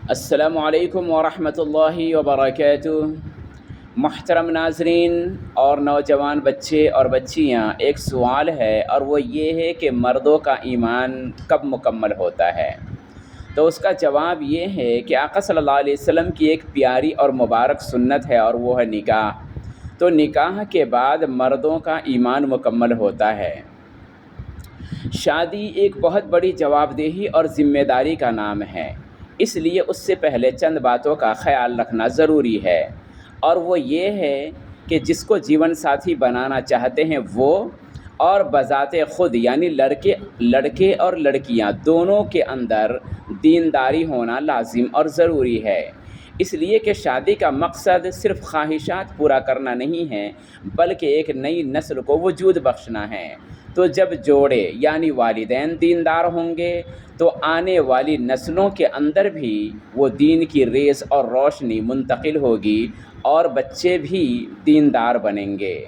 السلام علیکم ورحمۃ اللہ وبرکاتہ۔ محترم ناظرین اور نوجوان بچے اور بچیاں، ایک سوال ہے اور وہ یہ ہے کہ مردوں کا ایمان کب مکمل ہوتا ہے؟ تو اس کا جواب یہ ہے کہ آقا صلی اللہ علیہ وسلم کی ایک پیاری اور مبارک سنت ہے اور وہ ہے نکاح۔ تو نکاح کے بعد مردوں کا ایمان مکمل ہوتا ہے۔ شادی ایک بہت بڑی جواب دہی اور ذمہ داری کا نام ہے، اس لیے اس سے پہلے چند باتوں کا خیال رکھنا ضروری ہے، اور وہ یہ ہے کہ جس کو جیون ساتھی بنانا چاہتے ہیں وہ اور بذات خود یعنی لڑکے اور لڑکیاں دونوں کے اندر دینداری ہونا لازم اور ضروری ہے، اس لیے کہ شادی کا مقصد صرف خواہشات پورا کرنا نہیں ہے بلکہ ایک نئی نسل کو وجود بخشنا ہے۔ تو جب جوڑے یعنی والدین دیندار ہوں گے تو آنے والی نسلوں کے اندر بھی وہ دین کی ریز اور روشنی منتقل ہوگی اور بچے بھی دیندار بنیں گے۔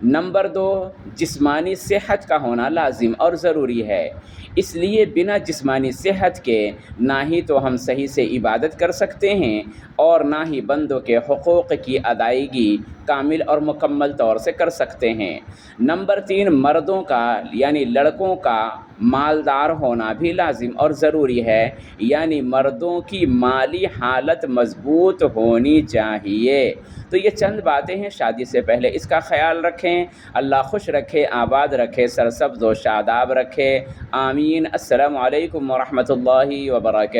نمبر 2، جسمانی صحت کا ہونا لازم اور ضروری ہے، اس لیے بنا جسمانی صحت کے نہ ہی تو ہم صحیح سے عبادت کر سکتے ہیں اور نہ ہی بندوں کے حقوق کی ادائیگی کامل اور مکمل طور سے کر سکتے ہیں۔ نمبر 3، مردوں کا یعنی لڑکوں کا مالدار ہونا بھی لازم اور ضروری ہے، یعنی مردوں کی مالی حالت مضبوط ہونی چاہیے۔ تو یہ چند باتیں ہیں شادی سے پہلے، اس کا خیال رکھیں۔ اللہ خوش رکھے، آباد رکھے، سرسبز و شاداب رکھے، آمین۔ السلام علیکم ورحمۃ اللہ وبرکاتہ۔